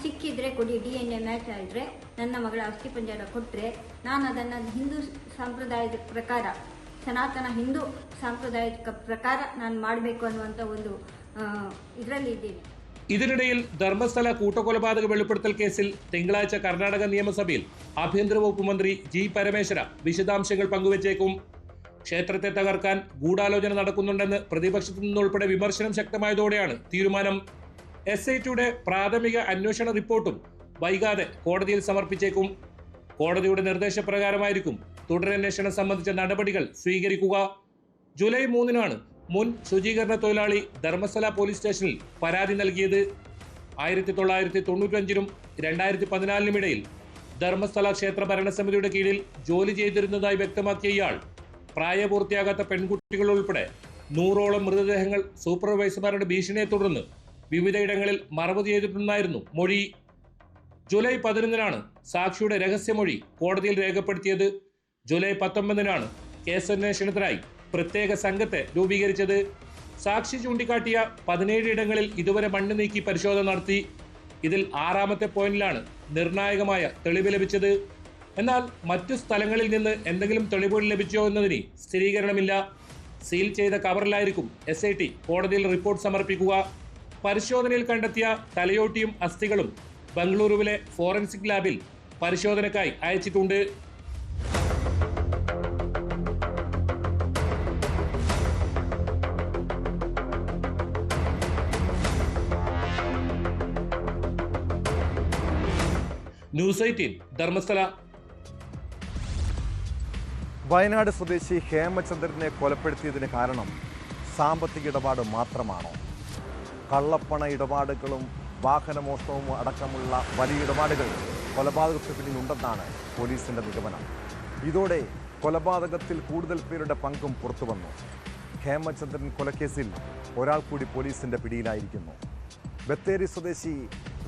ಸಿಕ್ಕಿದ್ರೆ ಕೊಡಿ, DNA ಮ್ಯಾಚ್ ಆಗಿದ್ರೆ ನನ್ನ ಮಗಳ ಅಸ್ಥಿ ಪಂಜರ ಕೊಟ್ಟರೆ ನಾನು ಅದನ್ನು ಹಿಂದೂ ಸಂಪ್ರದಾಯದ ಪ್ರಕಾರ, ಸನಾತನ ಹಿಂದೂ ಸಾಂಪ್ರದಾಯಿಕ ಪ್ರಕಾರ ನಾನು ಮಾಡಬೇಕು ಅನ್ನುವಂಥ ಒಂದು ಇದರಲ್ಲಿ ಇದ್ದೀನಿ. ഇതിനിടയിൽ ധർമ്മസ്ഥല കൂട്ടക്കൊലപാതക വെളിപ്പെടുത്തൽ കേസിൽ തിങ്കളാഴ്ച കർണാടക നിയമസഭയിൽ ആഭ്യന്തര വകുപ്പ് മന്ത്രി G. പരമേശ്വര വിശദാംശങ്ങൾ പങ്കുവച്ചേക്കും. ക്ഷേത്രത്തെ തകർക്കാൻ ഗൂഢാലോചന നടക്കുന്നുണ്ടെന്ന് പ്രതിപക്ഷത്തു നിന്നുൾപ്പെടെ വിമർശനം ശക്തമായതോടെയാണ് തീരുമാനം. SITയുടെ പ്രാഥമിക അന്വേഷണ റിപ്പോർട്ടും വൈകാതെ കോടതിയിൽ സമർപ്പിച്ചേക്കും. കോടതിയുടെ നിർദ്ദേശപ്രകാരമായിരിക്കും തുടരന്വേഷണം സംബന്ധിച്ച നടപടികൾ സ്വീകരിക്കുക. ജൂലൈ 3-നാണ് മുൻ ശുചീകരണ തൊഴിലാളി ധർമ്മസ്ഥല പോലീസ് സ്റ്റേഷനിൽ പരാതി നൽകിയത്. 1995-നും 2014-നും ഇടയിൽ ധർമ്മസ്ഥല ക്ഷേത്ര ഭരണസമിതിയുടെ കീഴിൽ ജോലി ചെയ്തിരുന്നതായി വ്യക്തമാക്കിയ ഇയാൾ പ്രായപൂർത്തിയാകാത്ത പെൺകുട്ടികൾ ഉൾപ്പെടെ 100ഓളം മൃതദേഹങ്ങൾ സൂപ്പർവൈസർമാരുടെ ഭീഷണിയെ തുടർന്ന് വിവിധയിടങ്ങളിൽ മറവ് ചെയ്തിട്ടുണ്ടായിരുന്നു മൊഴി. ജൂലൈ 11-നാണ് സാക്ഷിയുടെ രഹസ്യമൊഴി കോടതിയിൽ രേഖപ്പെടുത്തിയത്. ജൂലൈ 19-നാണ് കേസന്വേഷണത്തിനായി പ്രത്യേക സംഘത്തെ രൂപീകരിച്ചത്. സാക്ഷി ചൂണ്ടിക്കാട്ടിയ 17 ഇടങ്ങളിൽ ഇതുവരെ മണ്ണ് നീക്കി പരിശോധന നടത്തി. ഇതിൽ 6ാമത്തെ പോയിന്റിലാണ് നിർണായകമായ തെളിവ് ലഭിച്ചത്. എന്നാൽ മറ്റു സ്ഥലങ്ങളിൽ നിന്ന് എന്തെങ്കിലും തെളിവുകൾ ലഭിച്ചോ എന്നതിന് സ്ഥിരീകരണമില്ല. സീൽ ചെയ്ത കവറിലായിരിക്കും SIT കോടതിയിൽ റിപ്പോർട്ട് സമർപ്പിക്കുക. പരിശോധനയിൽ കണ്ടെത്തിയ തലയോട്ടിയും അസ്ഥികളും ബംഗളൂരുവിലെ ഫോറൻസിക് ലാബിൽ പരിശോധനയ്ക്കായി അയച്ചിട്ടുണ്ട്. ന്യൂസ് 18 ധർമ്മസ്ഥല. വയനാട് സ്വദേശി ഹേമചന്ദ്രനെ കൊലപ്പെടുത്തിയതിന് കാരണം സാമ്പത്തിക ഇടപാട് മാത്രമാണോ? കള്ളപ്പണ ഇടപാടുകളും വാഹനമോഷണവും അടക്കമുള്ള വലിയ ഇടപാടുകൾ കൊലപാതകത്തിന് പിന്നിലുണ്ടെന്നാണ് പോലീസിന്റെ നിഗമനം. ഇതോടെ കൊലപാതകത്തിൽ കൂടുതൽ പേരുടെ പങ്കും പുറത്തുവന്നു. ഹേമചന്ദ്രൻ കൊലക്കേസിൽ ഒരാൾ കൂടി പോലീസിന്റെ പിടിയിലായിരിക്കുന്നു. ബത്തേരി സ്വദേശി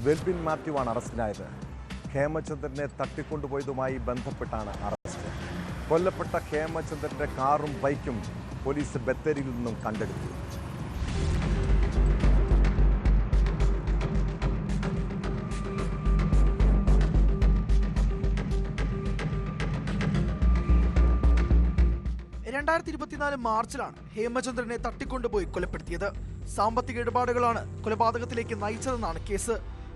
വെൽബിൻ മാത്യുവാണ് അറസ്റ്റിലായത്. ഹേമചന്ദ്രനെ തട്ടിക്കൊണ്ടുപോയതുമായി ബന്ധപ്പെട്ടാണ് അറസ്റ്റ്. കൊല്ലപ്പെട്ട ഹേമചന്ദ്രന്റെ കാറും ബൈക്കും പോലീസ് ബത്തേരിയിൽ നിന്നും കണ്ടെടുത്തു. മാർച്ചിലാണ് ഹേമചന്ദ്രനെ തട്ടിക്കൊണ്ടുപോയി കൊലപ്പെടുത്തിയത്. സാമ്പത്തിക ഇടപാടുകളാണ് കൊലപാതകത്തിലേക്ക് നയിച്ചതെന്നാണ് കേസ്.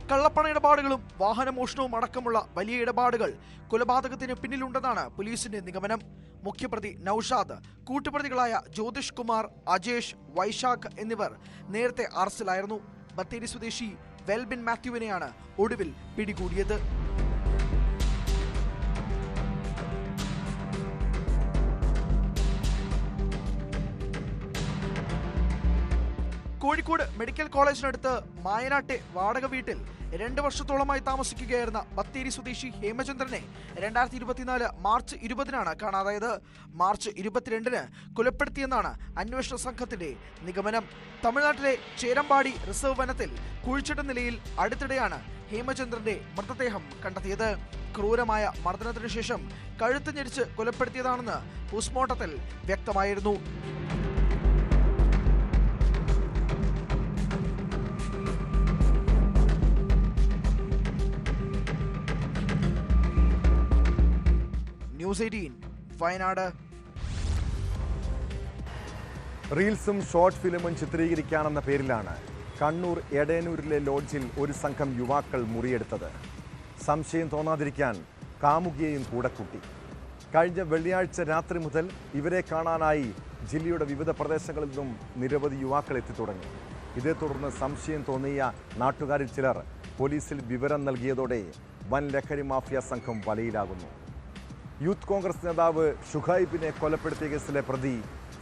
കള്ളപ്പണ ഇടപാടുകളും വാഹനമോഷണവും അടക്കമുള്ള വലിയ ഇടപാടുകൾ കൊലപാതകത്തിന് പിന്നിലുണ്ടെന്നാണ് പോലീസിന്റെ നിഗമനം. മുഖ്യപ്രതി നൌഷാദ്, കൂട്ടുപ്രതികളായ ജ്യോതിഷ് കുമാർ, അജേഷ്, വൈശാഖ് എന്നിവർ നേരത്തെ അറസ്റ്റിലായിരുന്നു. ബത്തേരി സ്വദേശി വെൽബിൻ മാത്യുവിനെയാണ് ഒടുവിൽ പിടികൂടിയത്. കോഴിക്കോട് മെഡിക്കൽ കോളേജിനടുത്ത് മായനാട്ടെ വാടക വീട്ടിൽ 2 വർഷത്തോളമായി താമസിക്കുകയായിരുന്ന ബത്തേരി സ്വദേശി ഹേമചന്ദ്രനെ 2024 മാർച്ച് 20-നാണ് കാണാതായത്. മാർച്ച് 22-ന് കൊലപ്പെടുത്തിയെന്നാണ് അന്വേഷണ സംഘത്തിന്റെ നിഗമനം. തമിഴ്നാട്ടിലെ ചേരമ്പാടി റിസർവ് വനത്തിൽ കുഴിച്ചിട്ട നിലയിൽ അടുത്തിടെയാണ് ഹേമചന്ദ്രന്റെ മൃതദേഹം കണ്ടെത്തിയത്. ക്രൂരമായ മർദ്ദനത്തിനു ശേഷം കഴുത്ത് ഞെരിച്ച് കൊലപ്പെടുത്തിയതാണെന്ന് പോസ്റ്റ്മോർട്ടത്തിൽ വ്യക്തമായിരുന്നു. ന്യൂസ് 18 വയനാട്. റീൽസും ഷോർട്ട് ഫിലിമും ചിത്രീകരിക്കാനെന്ന പേരിലാണ് കണ്ണൂർ എടയന്നൂരിലെ ലോഡ്ജിൽ ഒരു സംഘം യുവാക്കൾ മുറിയെടുത്തത്. സംശയം തോന്നാതിരിക്കാൻ കാമുകിയെയും കൂടെ കൂട്ടി. കഴിഞ്ഞ വെള്ളിയാഴ്ച രാത്രി മുതൽ ഇവരെ കാണാനായി ജില്ലയുടെ വിവിധ പ്രദേശങ്ങളിൽ നിന്നും നിരവധി യുവാക്കൾ എത്തിത്തുടങ്ങി. ഇതേ തുടർന്ന് സംശയം തോന്നിയ നാട്ടുകാരിൽ ചിലർ പോലീസിൽ വിവരം നൽകിയതോടെ വൻ ലഹരി മാഫിയ സംഘം വലയിലാകുന്നു. യൂത്ത് കോൺഗ്രസ് നേതാവ് ഷുഹൈബിനെ കൊലപ്പെടുത്തിയ കേസിലെ പ്രതി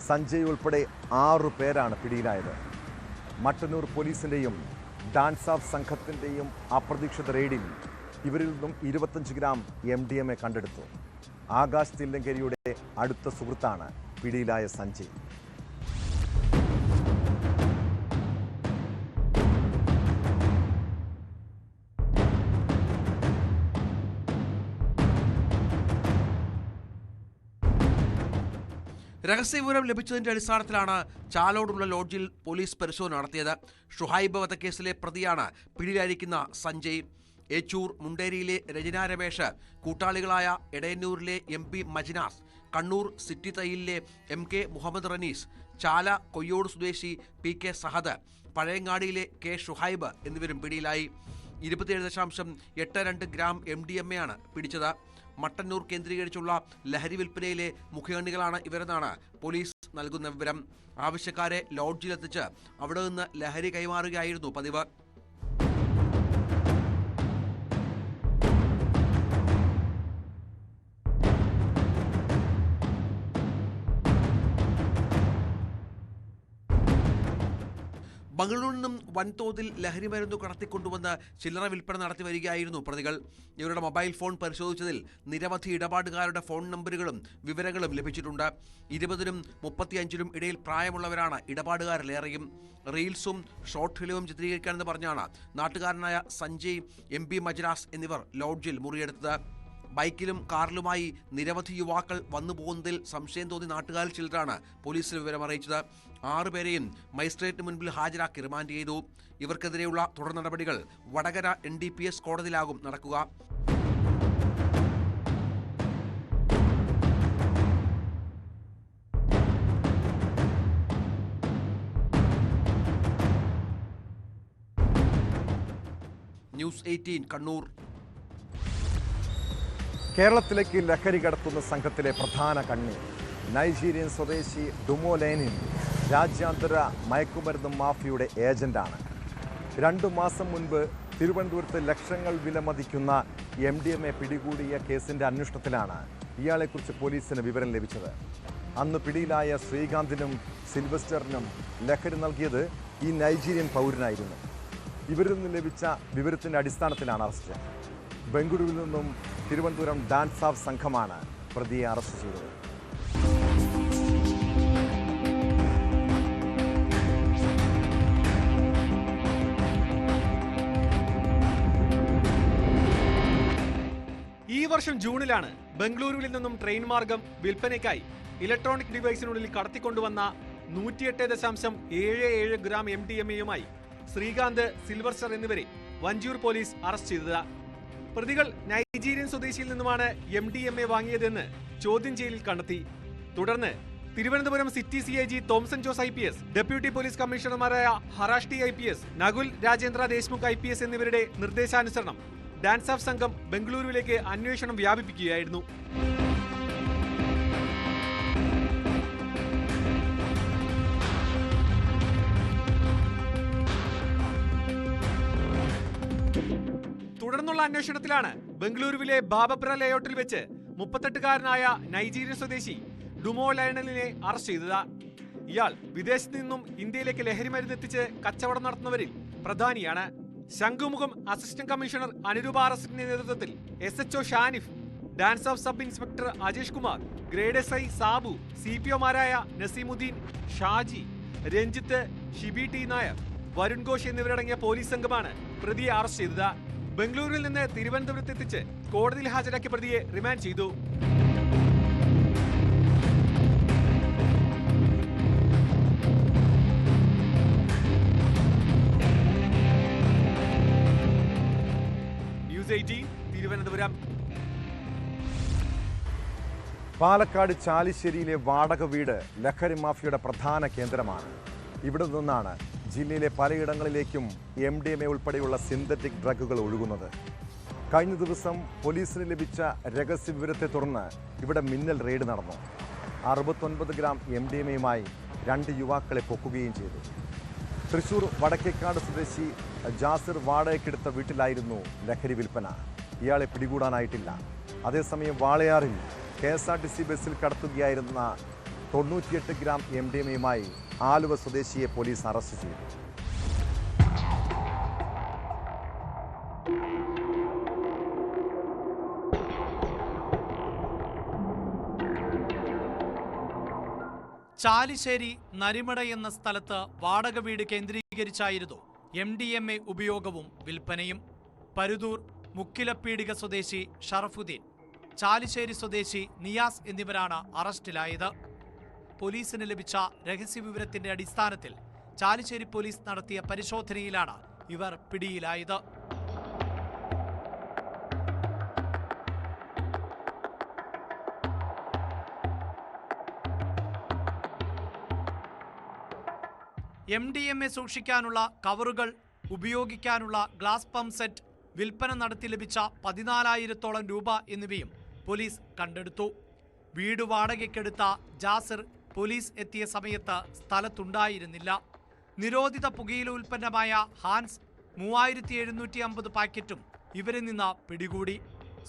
സഞ്ജയ് ഉൾപ്പെടെ 6 പേരാണ് പിടിയിലായത്. മട്ടന്നൂർ പോലീസിൻ്റെയും ഡാൻസ് ഓഫ് സംഘത്തിൻ്റെയും അപ്രതീക്ഷിത റെയ്ഡിൽ ഇവരിൽ നിന്നും 25 ഗ്രാം MDMA കണ്ടെടുത്തു. ആകാശ് തില്ലങ്കരിയുടെ അടുത്ത സുഹൃത്താണ് പിടിയിലായ സഞ്ജയ്. രഹസ്യവിവരം ലഭിച്ചതിന്റെ അടിസ്ഥാനത്തിലാണ് ചാലോടുള്ള ലോഡ്ജിൽ പോലീസ് പരിശോധന നടത്തിയത്. ഷുഹൈബ് വധക്കേസിലെ പ്രതിയാണ് പിടിയിലായിരിക്കുന്ന സഞ്ജയ്. ഏച്ചൂർ മുണ്ടേരിയിലെ രചന രമേശ്, കൂട്ടാളികളായ എടയന്നൂരിലെ MP മജ്നാസ്, കണ്ണൂർ സിറ്റി തയ്യിലെ MK മുഹമ്മദ് റനീസ്, ചാല കൊയ്യോട് സ്വദേശി PK സഹദ്, പഴയങ്ങാടിയിലെ K ഷുഹൈബ് എന്നിവരും പിടിയിലായി. 27.82 ഗ്രാം MDMA ആണ് പിടിച്ചത്. മട്ടന്നൂർ കേന്ദ്രീകരിച്ചുള്ള ലഹരി വിൽപ്പനയിലെ മുഖ്യകണ്ണികളാണ് ഇവരെന്നാണ് പോലീസ് നൽകുന്ന വിവരം. ആവശ്യക്കാരെ ലോഡ്ജിലെത്തിച്ച് അവിടെ നിന്ന് ലഹരി കൈമാറുകയായിരുന്നു പതിവ്. ബംഗളൂരിൽ നിന്നും വൻതോതിൽ ലഹരി മരുന്ന് കടത്തിക്കൊണ്ടുവന്ന് ചില്ലറ വിൽപ്പന നടത്തി വരികയായിരുന്നു പ്രതികൾ. ഇവരുടെ മൊബൈൽ ഫോൺ പരിശോധിച്ചതിൽ നിരവധി ഇടപാടുകാരുടെ ഫോൺ നമ്പറുകളും വിവരങ്ങളും ലഭിച്ചിട്ടുണ്ട്. 20-നും 35-നും ഇടയിൽ പ്രായമുള്ളവരാണ് ഇടപാടുകാരിലേറെയും. റീൽസും ഷോർട്ട് ഫിലിമും ചിത്രീകരിക്കാനെന്ന് പറഞ്ഞാണ് നാട്ടുകാരനായ സഞ്ജയ്, MP മജ്നാസ് എന്നിവർ ലോഡ്ജിൽ മുറിയെടുത്തത്. ബൈക്കിലും കാറിലുമായി നിരവധി യുവാക്കൾ വന്നു പോകുന്നതിൽ സംശയം തോന്നി നാട്ടുകാരിൽ ചിലരാണ് പോലീസിൽ വിവരം അറിയിച്ചത്. 6 പേരെയും മജിസ്ട്രേറ്റിന് മുൻപിൽ ഹാജരാക്കി റിമാൻഡ് ചെയ്തു. ഇവർക്കെതിരെയുള്ള തുടർ നടപടികൾ വടകര NDPS കോടതിയിലാകും നടക്കുക. ന്യൂസ് 18 കണ്ണൂർ. കേരളത്തിലേക്ക് ലഹരി കടത്തുന്ന സംഘത്തിലെ പ്രധാന കണ്ണി നൈജീരിയൻ സ്വദേശി ഡുമോലേനിൻ രാജ്യാന്തര മയക്കുമരുന്ന് മാഫിയയുടെ ഏജന്റാണ്. 2 മാസം മുൻപ് തിരുവനന്തപുരത്ത് ലക്ഷങ്ങൾ വിലമതിക്കുന്ന MDMA പിടികൂടിയ കേസിന്റെ അന്വേഷണത്തിലാണ് ഇയാളെക്കുറിച്ച് പോലീസിന് വിവരം ലഭിച്ചത്. അന്ന് പിടിയിലായ ശ്രീകാന്തിനും സിൽവസ്റ്ററിനും ലഹരി നൽകിയത് ഈ നൈജീരിയൻ പൗരനായിരുന്നു. ഇവരിൽ നിന്ന് ലഭിച്ച വിവരത്തിൻ്റെ അടിസ്ഥാനത്തിലാണ് അറസ്റ്റ്. ബംഗളൂരുവിൽ നിന്നും തിരുവനന്തപുരം ഡാൻസ് ഓഫ് സംഘമാണ് പ്രതിയെ അറസ്റ്റ് ചെയ്തത്. ഈ വർഷം ജൂണിലാണ് ബംഗളൂരുവിൽ നിന്നും ട്രെയിൻ മാർഗം വിൽപ്പനയ്ക്കായി ഇലക്ട്രോണിക് ഡിവൈസിനുള്ളിൽ കടത്തിക്കൊണ്ടുവന്ന 108.77 ഗ്രാം MDMA-യുമായി ശ്രീകാന്ത്, സിൽവർസ്റ്റർ എന്നിവരെ വഞ്ചൂർ പോലീസ് അറസ്റ്റ് ചെയ്തത്. പ്രതികൾ നൈജീരിയൻ സ്വദേശിയിൽ നിന്നുമാണ് MDMA വാങ്ങിയതെന്ന് ചോദ്യം ചെയ്യലിൽ കണ്ടെത്തി. തുടർന്ന് Thiruvananthapuram city CIG Thomson Jose IPS, deputy police കമ്മീഷണർമാരായ ഹറാഷ്ടി IPS, നകുൽ രാജേന്ദ്ര ദേശ്മുഖ് IPS എന്നിവരുടെ നിർദ്ദേശാനുസരണം ഡാൻസ് ഓഫ് സംഘം ബംഗളൂരുവിലേക്ക് അന്വേഷണം വ്യാപിപ്പിക്കുകയായിരുന്നു. തുടർന്നുള്ള അന്വേഷണത്തിലാണ് ബംഗളൂരുവിലെ ബാബപ്ര ലേഔട്ടിൽ വെച്ച് 38-കാരനായ നൈജീരിയൻ സ്വദേശി ഡുമോ ലയണലിനെ അറസ്റ്റ് ചെയ്തത്. ഇയാൾ വിദേശത്ത് നിന്നും ഇന്ത്യയിലേക്ക് ലഹരി മരുന്ന് എത്തിച്ച് കച്ചവടം നടത്തുന്നവരിൽ പ്രധാനിയാണ്. ശംഖുമുഖം അസിസ്റ്റന്റ് കമ്മീഷണർ അനിരൂപ അറസ്റ്റിന്റെ നേതൃത്വത്തിൽ SHO Shanif, DANSAF sub inspector Ajesh Kumar, grade SI Sabu, CPOമാരായ നസീമുദ്ദീൻ, ഷാജി, രഞ്ജിത്ത്, ഷിബി T നായർ, വരുൺ ഘോഷ് എന്നിവരടങ്ങിയ പോലീസ് സംഘമാണ് പ്രതിയെ അറസ്റ്റ് ചെയ്തത്. ബംഗളൂരുവിൽ നിന്ന് തിരുവനന്തപുരത്ത് എത്തിച്ച് കോടതിയിൽ ഹാജരാക്കിയ പ്രതിയെ റിമാൻഡ് ചെയ്തു. തിരുവനന്തപുരം. പാലക്കാട് ചാലിശ്ശേരിയിലെ വാടക വീട് ലഹരി മാഫിയയുടെ പ്രധാന കേന്ദ്രമാണ്. ഇവിടെ നിന്നാണ് ജില്ലയിലെ പലയിടങ്ങളിലേക്കും MDMA ഉൾപ്പെടെയുള്ള സിന്തറ്റിക് ഡ്രഗുകൾ ഒഴുകുന്നത്. കഴിഞ്ഞ ദിവസം പോലീസിന് ലഭിച്ച രഹസ്യ വിവരത്തെ തുടർന്ന് ഇവിടെ മിന്നൽ റെയ്ഡ് നടന്നു. 69 ഗ്രാം MDMA-യുമായി 2 യുവാക്കളെ പൊക്കുകയും ചെയ്തു. തൃശൂർ വടക്കേക്കാട് സ്വദേശി ജാസിർ വാടകയ്ക്കെടുത്ത വീട്ടിലായിരുന്നു ലഹരി വിൽപ്പന. ഇയാളെ പിടികൂടാനായിട്ടില്ല. അതേസമയം വാളയാറിൽ KSRTC ബസ്സിൽ കടത്തുകയായിരുന്ന 98 ഗ്രാം MDMA-യുമായി ആലുവ സ്വദേശിയെ പോലീസ് അറസ്റ്റ് ചെയ്തു. ചാലിശ്ശേരി നരിമട എന്ന സ്ഥലത്ത് വാടക വീട് കേന്ദ്രീകരിച്ചായിരുന്നു MDMA ഉപയോഗവും വിൽപ്പനയും. പരുതൂർ മുക്കിലപ്പീടിക സ്വദേശി ഷറഫുദ്ദീൻ, ചാലിശ്ശേരി സ്വദേശി നിയാസ് എന്നിവരാണ് അറസ്റ്റിലായത്. പോലീസിന് ലഭിച്ച രഹസ്യവിവരത്തിന്റെ അടിസ്ഥാനത്തിൽ ചാലിശ്ശേരി പോലീസ് നടത്തിയ പരിശോധനയിലാണ് ഇവർ പിടിയിലായത്. MDMA സൂക്ഷിക്കാനുള്ള കവറുകൾ, ഉപയോഗിക്കാനുള്ള ഗ്ലാസ് പമ്പ് സെറ്റ്, വിൽപ്പന നടത്തി ലഭിച്ച 14,000-ഓളം രൂപ എന്നിവയും പോലീസ് കണ്ടെടുത്തു. വീട് വാടകയ്ക്കെടുത്ത ജാസിർ പോലീസ് എത്തിയ സമയത്ത് സ്ഥലത്തുണ്ടായിരുന്നില്ല. നിരോധിത പുകയില ഉൽപ്പന്നമായ ഹാൻസ് 3750 പാക്കറ്റും ഇവരിൽ നിന്ന് പിടികൂടി.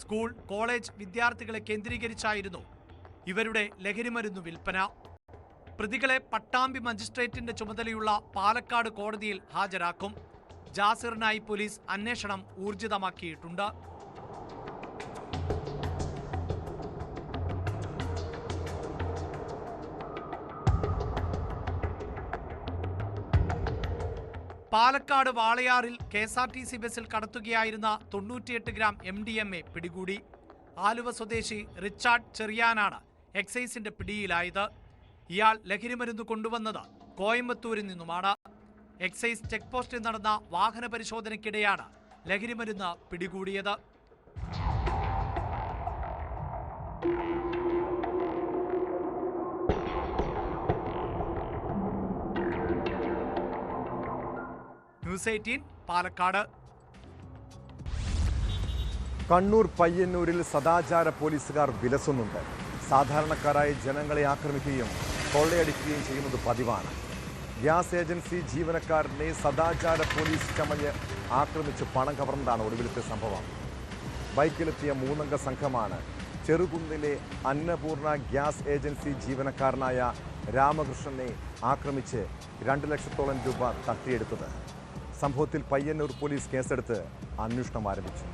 സ്കൂൾ, കോളേജ് വിദ്യാർത്ഥികളെ കേന്ദ്രീകരിച്ചായിരുന്നു ഇവരുടെ ലഹരിമരുന്നു വിൽപ്പന. പ്രതികളെ പട്ടാമ്പി മജിസ്ട്രേറ്റിന്റെ ചുമതലയുള്ള പാലക്കാട് കോടതിയിൽ ഹാജരാക്കും. ജാസിറിനായി പോലീസ് അന്വേഷണം ഊർജിതമാക്കിയിട്ടുണ്ട്. പാലക്കാട് വാളയാറിൽ KSRTC ബസ്സിൽ കടത്തുകയായിരുന്ന 98 ഗ്രാം MDMA പിടികൂടി. ആലുവ സ്വദേശി റിച്ചാർഡ് ചെറിയാനാണ് എക്സൈസിന്റെ പിടിയിലായത്. ഇയാൾ ലഹരിമരുന്ന് കൊണ്ടുവന്നത് കോയമ്പത്തൂരിൽ നിന്നുമാണ്. എക്സൈസ് ചെക്ക് പോസ്റ്റിൽ നടന്ന വാഹന പരിശോധനയ്ക്കിടെയാണ് ലഹരിമരുന്ന് പിടികൂടിയത്. ന്യൂസ് 18 പാലക്കാട്. കണ്ണൂർ പയ്യന്നൂരിൽ സദാചാര പോലീസുകാർ വിലസുന്നുണ്ട്. സാധാരണക്കാരായ ജനങ്ങളെ ആക്രമിക്കുകയും കൊള്ളയടിക്കുകയും ചെയ്യുന്നത് പതിവാണ്. ഗ്യാസ് ഏജൻസി ജീവനക്കാരനെ സദാചാര പോലീസ് ചമഞ്ഞ് ആക്രമിച്ച് പണം കവർന്നതാണ് ഒടുവിലത്തെ സംഭവം. ബൈക്കിലെത്തിയ 3 അംഗ സംഘമാണ് ചെറുകുന്നിലെ അന്നപൂർണ ഗ്യാസ് ഏജൻസി ജീവനക്കാരനായ രാമകൃഷ്ണനെ ആക്രമിച്ച് 2 ലക്ഷത്തോളം രൂപ തട്ടിയെടുത്തത്. സംഭവത്തിൽ പയ്യന്നൂർ പോലീസ് കേസെടുത്ത് അന്വേഷണം ആരംഭിച്ചു.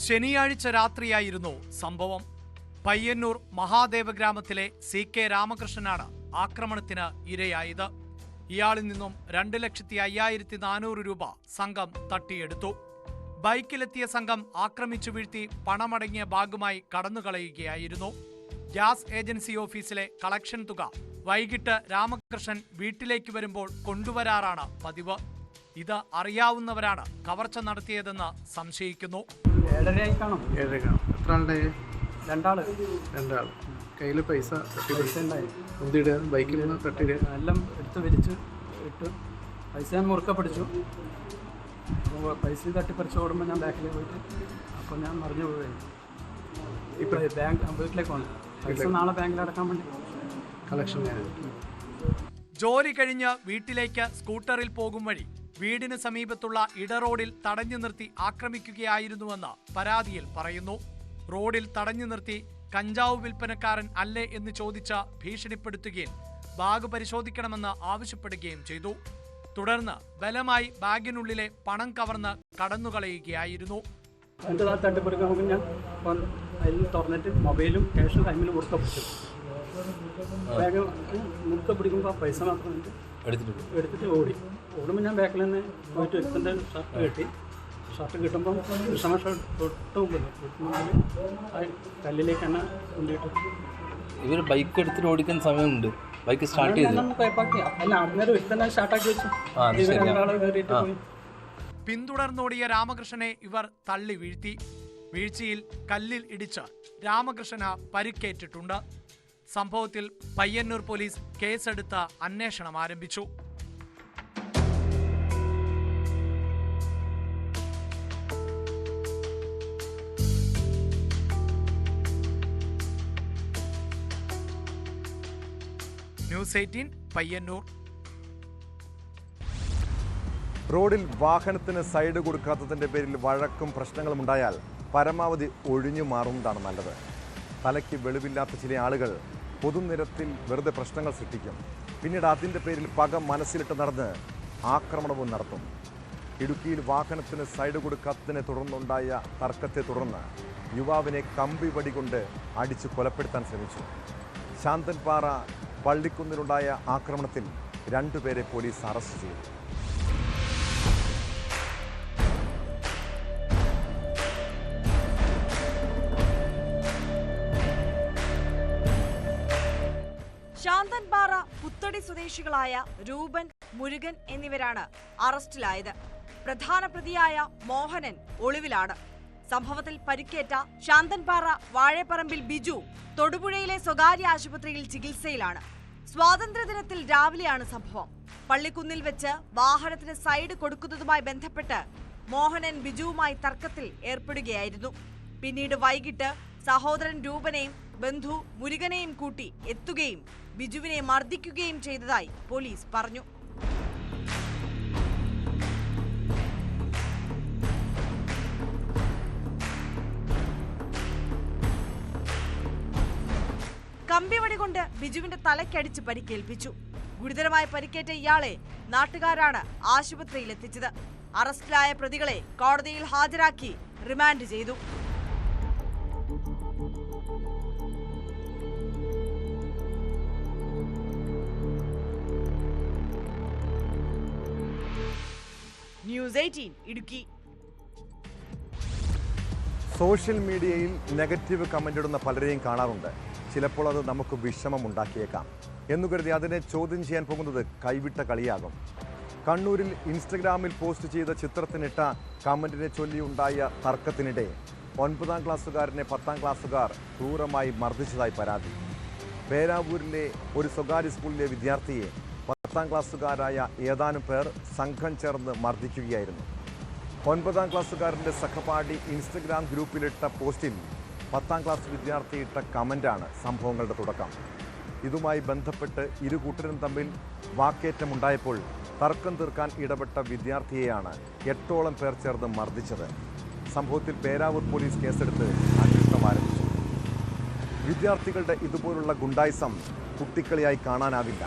ശനിയാഴ്ച രാത്രിയായിരുന്നു സംഭവം. പയ്യന്നൂർ മഹാദേവ ഗ്രാമത്തിലെ CK രാമകൃഷ്ണനാണ് ആക്രമണത്തിന് ഇരയായത്. ഇയാളിൽ നിന്നും 2,50,400 രൂപ സംഘം തട്ടിയെടുത്തു. ബൈക്കിലെത്തിയ സംഘം ആക്രമിച്ചു വീഴ്ത്തി പണമടങ്ങിയ ബാഗുമായി കടന്നുകളയുകയായിരുന്നു. ഗ്യാസ് ഏജൻസി ഓഫീസിലെ കളക്ഷൻ തുക വൈകിട്ട് രാമകൃഷ്ണൻ വീട്ടിലേക്ക് വരുമ്പോൾ കൊണ്ടുവരാറാണ് പതിവ്. ഇത് അറിയാവുന്നവരാണ് കവർച്ച നടത്തിയതെന്ന് സംശയിക്കുന്നു. 7:30 കാണും. 7:30 കാണും. എത്ര ആളുടെ? 2 ആള്. കയ്യിൽ പൈസ ഉണ്ടായി. എന്തിടുക? ബൈക്കിൽ നിന്ന് തട്ടിയിടുക? എല്ലാം എടുത്ത് വലിച്ച് ഇട്ട് പൈസ ഞാൻ മുറുക്ക പിടിച്ചു. അപ്പോൾ പൈസ തട്ടിപ്പറിച്ച് ഓടുമ്പോൾ ഞാൻ ബാക്കിൽ പോയിട്ട് അപ്പോൾ ഞാൻ മറിഞ്ഞു പോവുകയായിരുന്നു. ഇപ്പോൾ ബാങ്ക് വീട്ടിലേക്ക് വന്നു. പൈസ നാളെ ബാങ്കിൽ അടക്കാൻ വേണ്ടി കളക്ഷൻ. ജോലി കഴിഞ്ഞ് വീട്ടിലേക്ക് സ്കൂട്ടറിൽ പോകും വഴി വീടിന് സമീപത്തുള്ള ഇടറോഡിൽ തടഞ്ഞു നിർത്തി ആക്രമിക്കുകയായിരുന്നുവെന്ന് പരാതിയിൽ പറയുന്നു. റോഡിൽ തടഞ്ഞു നിർത്തി കഞ്ചാവ് വിൽപ്പനക്കാരൻ അല്ലേ എന്ന് ചോദിച്ച് ഭീഷണിപ്പെടുത്തുകയും ബാഗ് പരിശോധിക്കണമെന്ന് ആവശ്യപ്പെടുകയും ചെയ്തു. തുടർന്ന് ബലമായി ബാഗിനുള്ളിലെ പണം കവർന്ന് കടന്നുകളയുകയായിരുന്നു. എൻ്റെ തട്ടിപ്പറിക്കാൻ ഞാൻ അതിൽ തുറന്നിട്ട് മൊബൈലും ക്യാഷും ടൈമിൽ മുറുക്ക പിടിച്ചു. ബാഗ് മുറുക്ക പിടിക്കുമ്പോൾ പൈസ മാത്രം എടുത്തിട്ട് ഓടുമ്പോൾ ഞാൻ ബാക്കിൽ നിന്ന് പോയിട്ട് ഒരുത്തൻ്റെ ഷർട്ട് കെട്ടി. ഷർട്ട് കിട്ടുമ്പം വിഷമ ഷർട്ട് തൊട്ടുമ്പോൾ കല്ലിലേക്ക് തന്നെ കൊണ്ടിട്ട് ഇവർ ബൈക്ക് എടുത്തിട്ട് ഓടിക്കുന്ന സമയമുണ്ട്. ബൈക്ക് സ്റ്റാർട്ട് ചെയ്തു. അല്ല അന്നേരം ഒരുത്തന്നെ സ്റ്റാർട്ടാക്കി വെച്ചു. കയറിയിട്ട് പോയി. പിന്തുടർന്നോടിയ രാമകൃഷ്ണനെ ഇവർ തള്ളി വീഴ്ത്തി. വീഴ്ചയിൽ കല്ലിൽ ഇടിച്ച് രാമകൃഷ്ണന് പരിക്കേറ്റിട്ടുണ്ട്. സംഭവത്തിൽ പയ്യന്നൂർ പോലീസ് കേസെടുത്ത് അന്വേഷണം ആരംഭിച്ചു. ന്യൂസ് 18 പയ്യന്നൂർ. റോഡിൽ വാഹനത്തിന് സൈഡ് കൊടുക്കാത്തതിൻ്റെ പേരിൽ വഴക്കും പ്രശ്നങ്ങളും ഉണ്ടായാൽ പരമാവധി ഒഴിഞ്ഞു മാറുന്നതാണ് നല്ലത്. തലയ്ക്ക് വെളിവില്ലാത്ത ചില ആളുകൾ പൊതുനിരത്തിൽ വെറുതെ പ്രശ്നങ്ങൾ സൃഷ്ടിക്കും. പിന്നീട് അതിൻ്റെ പേരിൽ പക മനസ്സിലിട്ട് നടന്ന് ആക്രമണവും നടത്തും. ഇടുക്കിയിൽ വാഹനത്തിന് സൈഡ് കൊടുക്കാത്തതിനെ തുടർന്നുണ്ടായ തർക്കത്തെ തുടർന്ന് യുവാവിനെ കമ്പി വടി കൊണ്ട് അടിച്ച് കൊലപ്പെടുത്താൻ ശ്രമിച്ചു. ശാന്തൻപാറ പള്ളിക്കുന്നിലുണ്ടായ ആക്രമണത്തിൽ 2 പേരെ പോലീസ് അറസ്റ്റ് ചെയ്തു. ശാന്തൻപാറ പുത്തടി സ്വദേശികളായ രൂപൻ, മുരുകൻ എന്നിവരാണ് അറസ്റ്റിലായത്. പ്രധാന പ്രതിയായ മോഹനൻ ഒളിവിലാണ്. സംഭവത്തിൽ പരിക്കേറ്റ ശാന്തൻപാറ വാഴപ്പറമ്പിൽ ബിജു തൊടുപുഴയിലെ സ്വകാര്യ ആശുപത്രിയിൽ ചികിത്സയിലാണ്. സ്വാതന്ത്ര്യദിനത്തിൽ രാവിലെയാണ് സംഭവം. പള്ളിക്കുന്നിൽ വെച്ച് വാഹനത്തിന് സൈഡ് കൊടുക്കുന്നതുമായി ബന്ധപ്പെട്ട് മോഹനൻ ബിജുവുമായി തർക്കത്തിൽ ഏർപ്പെടുകയായിരുന്നു. പിന്നീട് വൈകിട്ട് സഹോദരൻ രൂപനെയും ബന്ധു മുരുകനെയും കൂട്ടി എത്തുകയും ബിജുവിനെ മർദ്ദിക്കുകയും ചെയ്തതായി പോലീസ് പറഞ്ഞു. കമ്പിവടി കൊണ്ട് ബിജുവിന്റെ തലയ്ക്കടിച്ച് പരിക്കേൽപ്പിച്ചു. ഗുരുതരമായി പരിക്കേറ്റ ഇയാളെ നാട്ടുകാരാണ് ആശുപത്രിയിൽ എത്തിച്ചത്. അറസ്റ്റിലായ പ്രതികളെ കോടതിയിൽ ഹാജരാക്കി റിമാൻഡ് ചെയ്തു. ന്യൂസ് 18 ഇടുക്കി. സോഷ്യൽ മീഡിയയിൽ നെഗറ്റീവ് കമൻ്റ് ഇടുന്ന പലരെയും കാണാറുണ്ട്. ചിലപ്പോൾ അത് നമുക്ക് വിഷമമുണ്ടാക്കിയേക്കാം എന്നു കരുതി അതിനെ ചോദ്യം ചെയ്യാൻ പോകുന്നത് കൈവിട്ട കളിയാകും. കണ്ണൂരിൽ ഇൻസ്റ്റഗ്രാമിൽ പോസ്റ്റ് ചെയ്ത ചിത്രത്തിനിട്ട കമൻറ്റിനെ ചൊല്ലിയുണ്ടായ തർക്കത്തിനിടെ 9ാം ക്ലാസ്സുകാരനെ 10ാം ക്ലാസ്സുകാർ ക്രൂരമായി മർദ്ദിച്ചതായി പരാതി. പേരാവൂരിലെ ഒരു സ്വകാര്യ സ്കൂളിലെ വിദ്യാർത്ഥിയെ 10ാം ക്ലാസ്സുകാരായ ഏതാനും പേർ സംഘം ചേർന്ന് മർദ്ദിക്കുകയായിരുന്നു. 9ാം ക്ലാസ്സുകാരൻ്റെ സഹപാഠി ഇൻസ്റ്റഗ്രാം ഗ്രൂപ്പിലിട്ട പോസ്റ്റിൽ 10ാം ക്ലാസ് വിദ്യാർത്ഥി ഇട്ട കമൻ്റാണ് സംഭവങ്ങളുടെ തുടക്കം. ഇതുമായി ബന്ധപ്പെട്ട് ഇരു കൂട്ടരും തമ്മിൽ വാക്കേറ്റമുണ്ടായപ്പോൾ തർക്കം തീർക്കാൻ ഇടപെട്ട വിദ്യാർത്ഥിയെയാണ് 8ഓളം പേർ ചേർന്ന് മർദ്ദിച്ചത്. സംഭവത്തിൽ പേരാവൂർ പോലീസ് കേസെടുത്ത് അന്വേഷണം ആരംഭിച്ചു. വിദ്യാർത്ഥികളുടെ ഇതുപോലുള്ള ഗുണ്ടായിസം കുട്ടിക്കളിയായി കാണാനാവില്ല.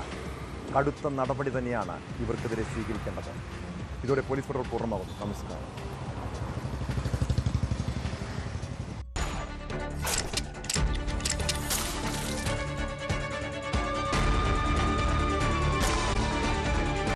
കടുത്ത നടപടി തന്നെയാണ് ഇവർക്കെതിരെ സ്വീകരിക്കേണ്ടത്. ഇതോടെ പോലീസ് പട്രോൾ പൂർണ്ണമാകുന്നു. നമസ്കാരം.